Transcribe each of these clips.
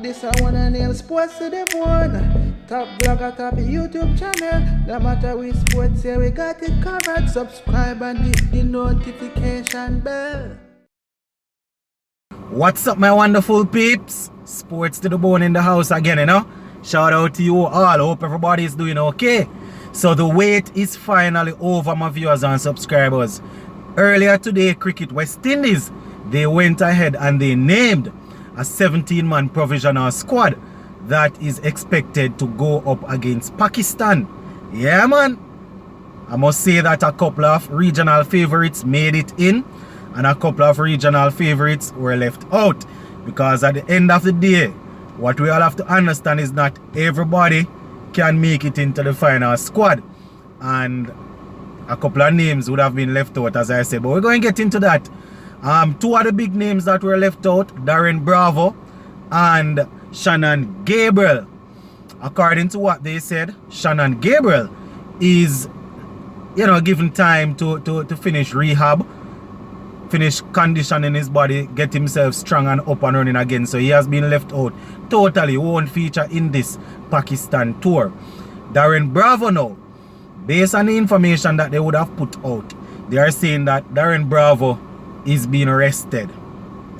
This I wanna nail sports to the bone. Top blogger, top YouTube channel. No matter which sports here, we got it covered. Subscribe and hit the notification bell. What's up, my wonderful peeps? Sports to the bone in the house again, you know. Shout out to you all. Hope everybody is doing okay. So the wait is finally over, my viewers and subscribers. Earlier today, Cricket West Indies, they went ahead and they named a 17-man provisional squad that is expected to go up against Pakistan. Yeah, man. I must say that a couple of regional favorites made it in and a couple of regional favorites were left out, because at the end of the day, what we all have to understand is not everybody can make it into the final squad, and a couple of names would have been left out, as I said, but we're going to get into that. Two of the big names that were left out, Darren Bravo and Shannon Gabriel. According to what they said, Shannon Gabriel is, given time to finish rehab, finish conditioning his body, get himself strong and up and running again. So he has been left out. Totally won't feature in this Pakistan tour. Darren Bravo now, based on the information that they would have put out, they are saying that Darren Bravo is being arrested.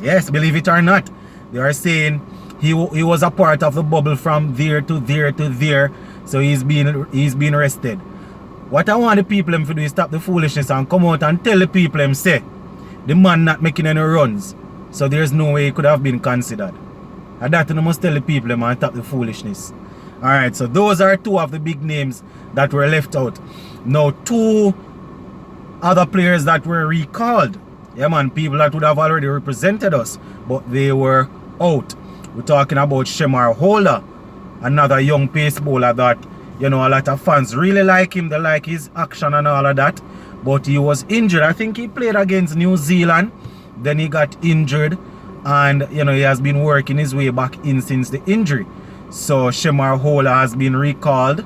Yes, believe it or not. They are saying he was a part of the bubble from there to there to there. So he's being arrested. What I want the people to do is stop the foolishness and come out and tell the people say the man not making any runs, so there's no way he could have been considered. And that you must tell the people and stop the foolishness. Alright, so those are two of the big names that were left out. Now, two other players that were recalled. Yeah, man, people that would have already represented us, but they were out. We're talking about Shemar Holder, another young pace bowler that, a lot of fans really like him. They like his action and all of that. But he was injured. I think he played against New Zealand. Then he got injured. And, he has been working his way back in since the injury. So Shemar Holder has been recalled.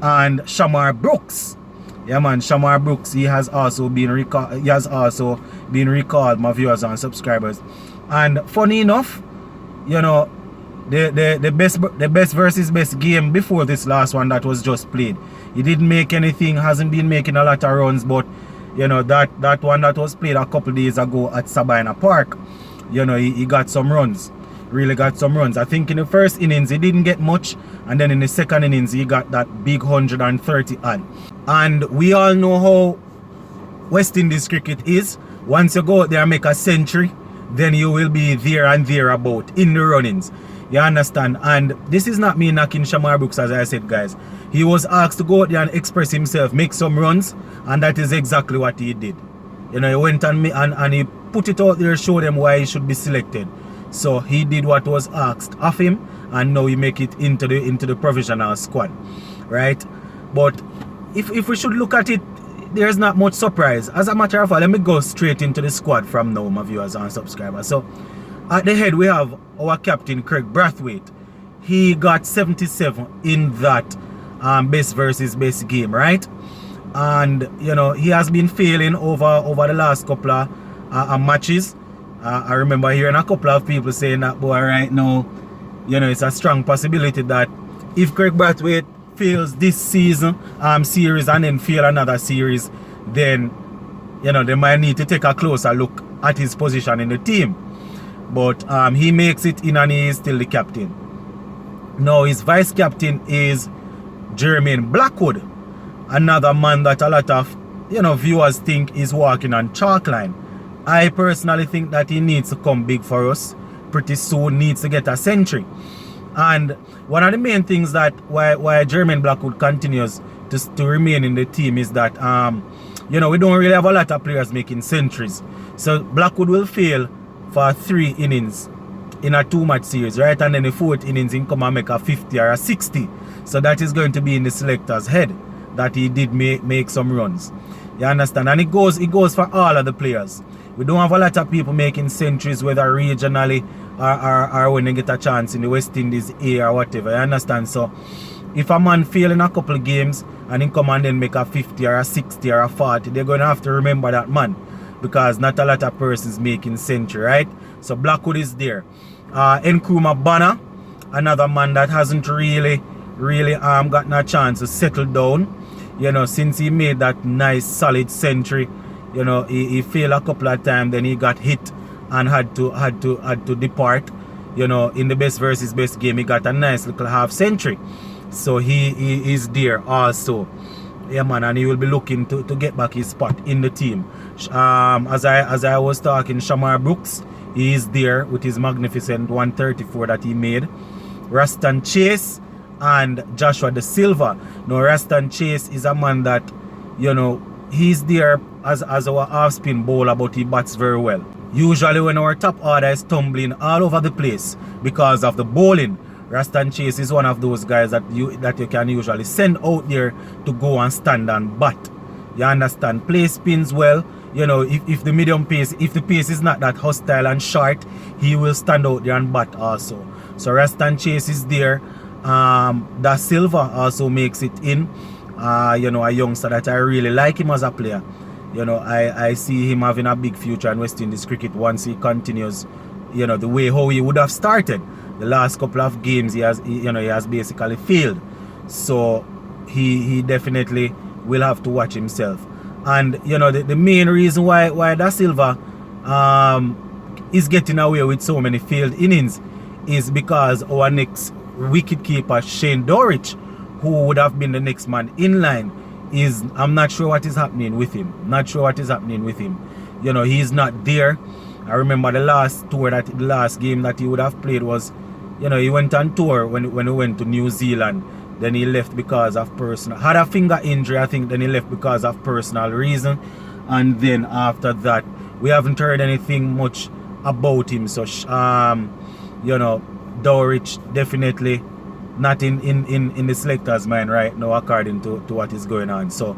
And Shamar Brooks. Yeah, man, Shamar Brooks, he has also been recalled. My viewers and subscribers. And funny enough, the best versus best game before this last one that was just played, he didn't make anything, hasn't been making a lot of runs, but that one that was played a couple days ago at Sabina Park, he got some runs, really got some runs. I think in the first innings he didn't get much, and then in the second innings he got that big 130 odd. And we all know how West Indies cricket is. Once you go out there and make a century, then you will be there and thereabout in the runnings. You understand? And this is not me knocking Shamar Brooks, as I said, guys. He was asked to go out there and express himself, make some runs, and that is exactly what he did. He went and he put it out there, showed them why he should be selected. So he did what was asked of him, and now he make it into the provisional squad, right? But if we should look at it, there's not much surprise. As a matter of fact, let me go straight into the squad from now, my viewers and subscribers. So at the head we have our captain Craig Brathwaite. He got 77 in that best versus best game, right? And he has been failing over the last couple of matches. I remember hearing a couple of people saying that, boy, right now, it's a strong possibility that if Craig Brathwaite fails this season series and then fail another series, then they might need to take a closer look at his position in the team. But he makes it in and he is still the captain. Now his vice captain is Jermaine Blackwood, another man that a lot of viewers think is walking on chalk line. I personally think that he needs to come big for us pretty soon, needs to get a century. And one of the main things that why Jermaine Blackwood continues to remain in the team is that we don't really have a lot of players making centuries. So Blackwood will fail for 3 innings in a 2-match series, right? And then the 4th innings he come and make a 50 or a 60. So that is going to be in the selector's head that he did make some runs. You understand? And it goes for all of the players. We don't have a lot of people making centuries, whether regionally or when they get a chance in the West Indies A or whatever. You understand? So if a man fail in a couple of games and he come and then make a 50 or a 60 or a 40, they're going to have to remember that man, because not a lot of persons making century, right? So Blackwood is there. Nkrumah Bonner, another man that hasn't really gotten a chance to settle down. You know, since he made that nice solid century, you know, he failed a couple of times, then he got hit and had to depart. You know, in the best versus best game, he got a nice little half century. So he is there also. Yeah, man, and he will be looking to get back his spot in the team. As I was talking, Shamar Brooks, he is there with his magnificent 134 that he made. Raston Chase and Joshua Da Silva. Now, Raston Chase is a man that, you know, he's there as our off-spin bowler, but he bats very well. Usually when our top order is tumbling all over the place because of the bowling, Raston Chase is one of those guys that you can usually send out there to go and stand and bat. You understand? Play spins well. You know, if the medium pace, if the pace is not that hostile and short, he will stand out there and bat also. So Raston Chase is there. Da Silva also makes it in. You know, a youngster that I really like him as a player. You know, I see him having a big future in West Indies cricket once he continues, you know, the way how he would have started. The last couple of games he has basically failed. So he definitely will have to watch himself. And you know, the main reason why Da Silva is getting away with so many failed innings is because our next wicketkeeper, Shane Dorich, who would have been the next man in line, I'm not sure what is happening with him. You know, he's not there. I remember the last game that he would have played was, you know, he went on tour when he went to New Zealand. Then he left because of had a finger injury, I think. Then he left because of personal reason. And then after that, we haven't heard anything much about him. So, you know, Dorich definitely not in the selector's mind right now, according to what is going on. So,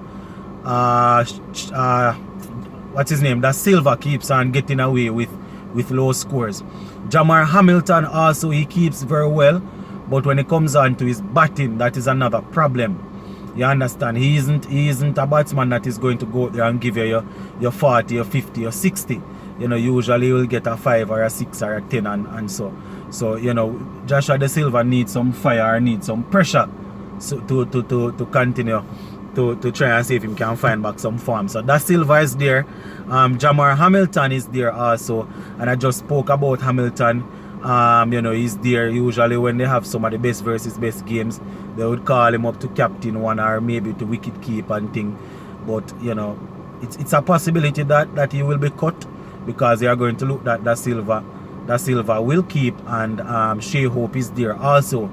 what's his name? Da Silva keeps on getting away with low scores. Jamar Hamilton also, he keeps very well, but when it comes on to his batting, that is another problem. You understand? He isn't a batsman that is going to go there and give you your 40 or 50 or 60. You know, usually he will get a 5 or a 6 or a 10 and so. So, you know, Joshua Da Silva needs some fire, needs some pressure to continue to try and see if he can find back some form. So Da Silva is there. Jamar Hamilton is there also. And I just spoke about Hamilton. You know, he's there. Usually when they have some of the best versus best games, they would call him up to captain one or maybe to wicket keep and thing. But, you know, it's a possibility that he will be cut because they are going to look at Da Silva. Da Silva will keep, and Shea Hope is there also.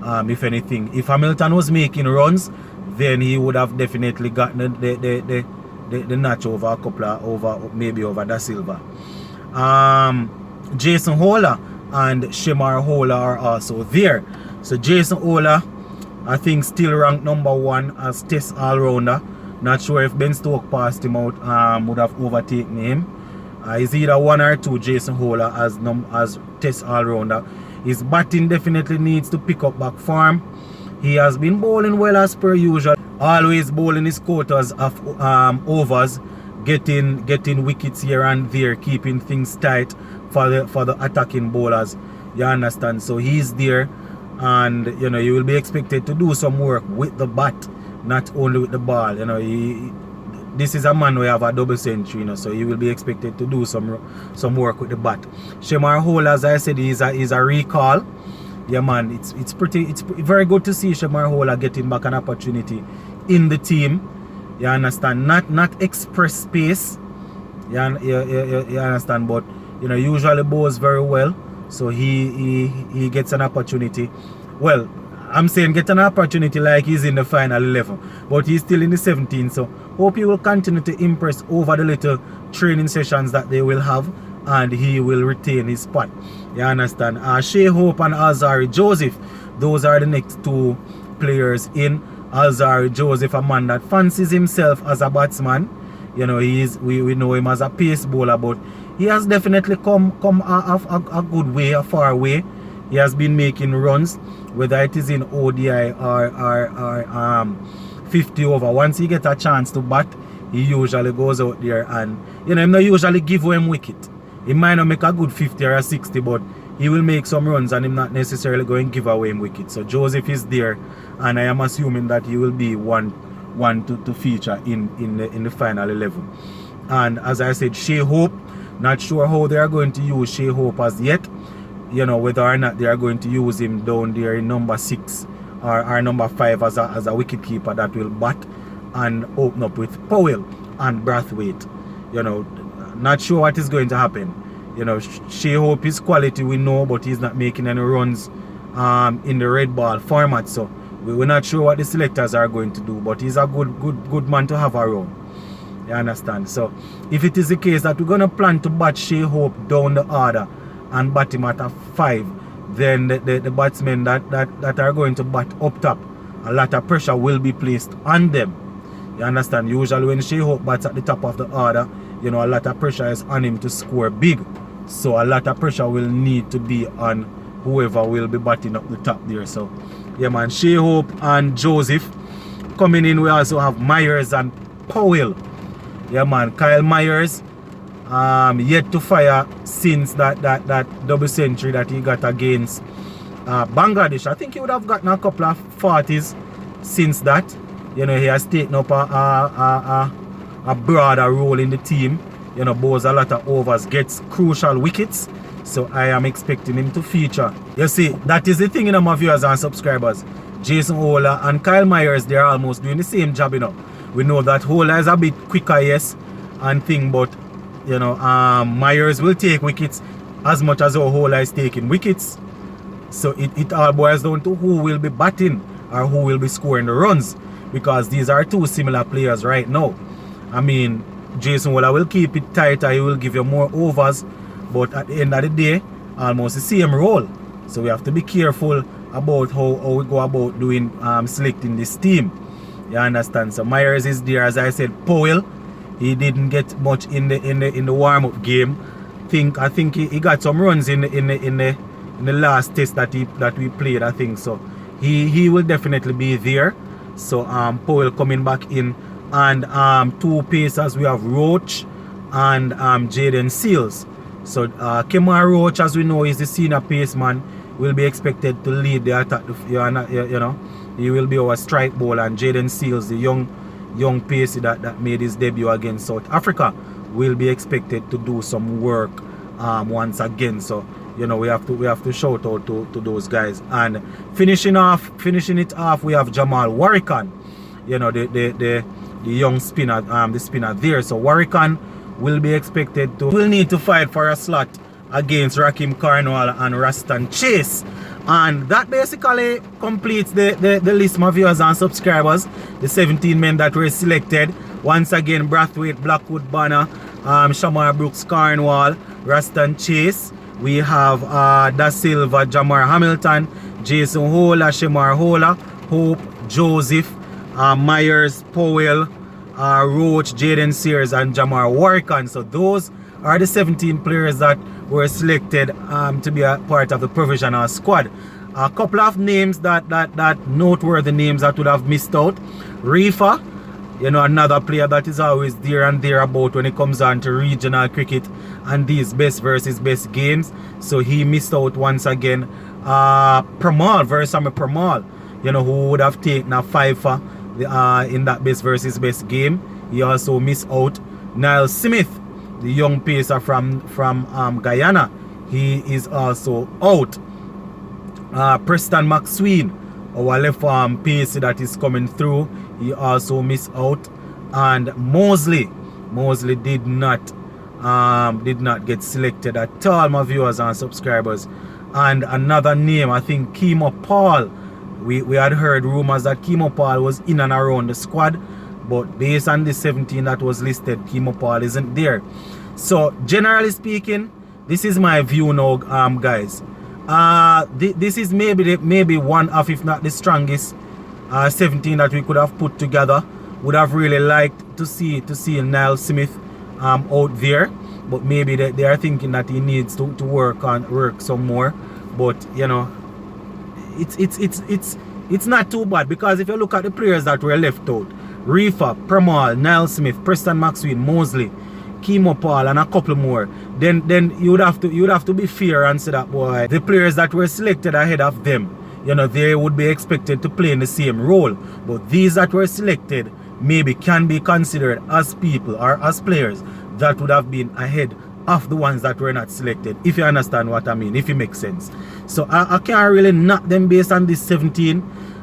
If anything, if Hamilton was making runs, then he would have definitely gotten the notch over a couple over Da Silva. Jason Hola and Shemar Hola are also there. So Jason Hola, I think, still ranked #1 as Test all-rounder. Not sure if Ben Stokes passed him out, would have overtaken him. He's either 1 or 2, Jason Hola, as Test all-rounder. His batting definitely needs to pick up back form. He has been bowling well as per usual. Always bowling his quotas of overs, getting wickets here and there, keeping things tight for the attacking bowlers. You understand? So he's there, and you know, you will be expected to do some work with the bat, not only with the ball. You know, this is a man who have a double century, you know, so he will be expected to do some work with the bat. Shemar Hola, as I said, is a recall. Yeah, man, it's very good to see Shemar Hola getting back an opportunity in the team. You understand? Not express space. You understand? But you know, usually bowls very well, so he gets an opportunity. Well, I'm saying get an opportunity like he's in the final 11, but he's still in the 17. So hope he will continue to impress over the little training sessions that they will have, and he will retain his spot. You understand? Shea Hope and Alzarri Joseph, those are the next 2 players in. Alzarri Joseph, a man that fancies himself as a batsman. You know, we know him as a pace bowler, but he has definitely come a good way, a far way. He has been making runs, whether it is in ODI or 50 over. Once he gets a chance to bat, he usually goes out there and, you know, he not usually give him wicket. He might not make a good 50 or a 60, but he will make some runs and him not necessarily going to give away him wicket. So Joseph is there, and I am assuming that he will be one to feature in the final 11. And as I said, Shea Hope, not sure how they are going to use Shea Hope as yet. You know, whether or not they are going to use him down there in number 6 or number 5 as a wicket keeper that will bat and open up with Powell and Brathwaite. You know, not sure what is going to happen. You know, Shea Hope is quality, we know, but he's not making any runs in the red ball format. So we're not sure what the selectors are going to do, but he's a good man to have around. You understand? So if it is the case that we're going to plan to bat Shea Hope down the order and bat him at a 5, then the batsmen that are going to bat up top, a lot of pressure will be placed on them. You understand? Usually when Shea Hope bats at the top of the order, you know, a lot of pressure is on him to score big. So a lot of pressure will need to be on whoever will be batting up the top there. So yeah, man, Shea Hope and Joseph. Coming in, we also have Myers and Powell. Yeah, man, Kyle Myers yet to fire since that double century that he got against Bangladesh. I think he would have gotten a couple of 40s since that. You know, he has taken up a broader role in the team. You know, bowls a lot of overs, gets crucial wickets. So I am expecting him to feature. You see, that is the thing, you know, my viewers and subscribers. Jason Ola and Kyle Myers, they're almost doing the same job, you know. We know that Ola is a bit quicker, yes, and thing, but you know, Myers will take wickets as much as Ola is taking wickets. So it all boils down to who will be batting or who will be scoring the runs, because these are two similar players right now. I mean, Jason Ola will keep it tighter, he will give you more overs, but at the end of the day, almost the same role. So we have to be careful about how we go about doing selecting this team. You understand? So Myers is there, as I said. Powell, he didn't get much in the warm-up game. I think he got some runs in the last test that we played, I think. So he will definitely be there. So Powell coming back in, and two pacers, we have Roach and Jaden Seals. So Kemar Roach, as we know, is the senior paceman, will be expected to lead the attack. You know, he will be our strike bowler, and Jaden Seals, the young pacer that made his debut against South Africa, will be expected to do some work once again. So you know, we have to shout out to those guys. And finishing it off, we have Jamal Warrican, you know, the young spinner, the spinner there. So Warrican will be expected to need to fight for a slot against Rakim Carnwall and Raston Chase. And that basically completes the list, my viewers and subscribers. The 17 men that were selected. Once again, Brathwaite, Blackwood Banner, Shamar Brooks Carnwall, Raston Chase. We have Da Silva, Jamar Hamilton, Jason Ola, Shemar Ola, Hope, Joseph, Myers, Powell, Roach, Jaden Sears, and Jamar Warrican. So those are the 17 players that were selected to be a part of the provisional squad. A couple of names that noteworthy names that would have missed out. Rifa, you know, another player that is always there and thereabout when it comes on to regional cricket and these best versus best games. So he missed out once again. Pramal, Versame Pramal, you know, who would have taken a 5 in that best versus best game. He also missed out. Niall Smith, the young pacer from Guyana, he is also out. Preston McSween, our left arm pacer that is coming through, he also missed out. And Mosley did not get selected at all, my viewers and subscribers. And another name, I think Kemo Paul, we had heard rumors that Kemo Paul was in and around the squad, but based on the 17 that was listed, Kemo Paul isn't there. So generally speaking, this is my view now, guys. This is maybe one of, if not the strongest 17 that we could have put together. Would have really liked to see Niall Smith out there, but maybe they are thinking that he needs to work some more. But you know, it's not too bad, because if you look at the players that were left out, Rifa, Pramal, Niall Smith, Preston McSween, Mosley, Kimo Paul and a couple more, then you would have to be fair and say that, boy, the players that were selected ahead of them, you know, they would be expected to play in the same role. But these that were selected maybe can be considered as people or as players that would have been ahead of the ones that were not selected, if you understand what I mean, if it makes sense. So I can't really knock them based on this 17.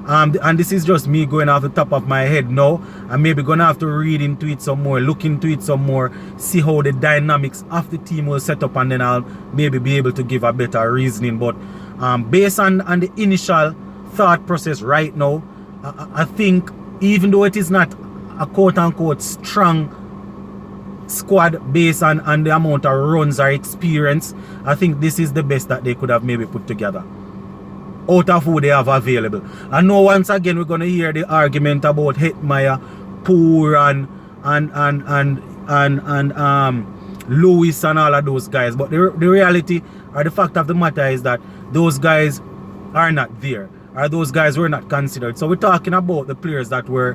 And this is just me going off the top of my head now. I'm maybe gonna have to read into it some more, look into it some more, see how the dynamics of the team will set up, and then I'll maybe be able to give a better reasoning. But based on the initial thought process right now, I think even though it is not a quote-unquote strong squad based on the amount of runs or experience, I think this is the best that they could have maybe put together out of who they have available. And now once again we're gonna hear the argument about Hetmeyer, Poor and Lewis and all of those guys. But the reality or the fact of the matter is that those guys are not there, or those guys were not considered. So we're talking about the players that were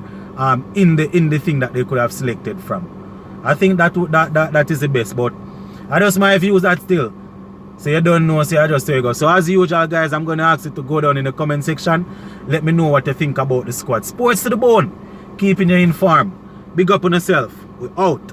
in the thing that they could have selected from. I think that is the best, but I just my views that still. So you don't know, so I just say go. So as usual, guys, I'm going to ask you to go down in the comment section. Let me know what you think about the squad. Sports to the bone. Keeping you informed. Big up on yourself. We're out.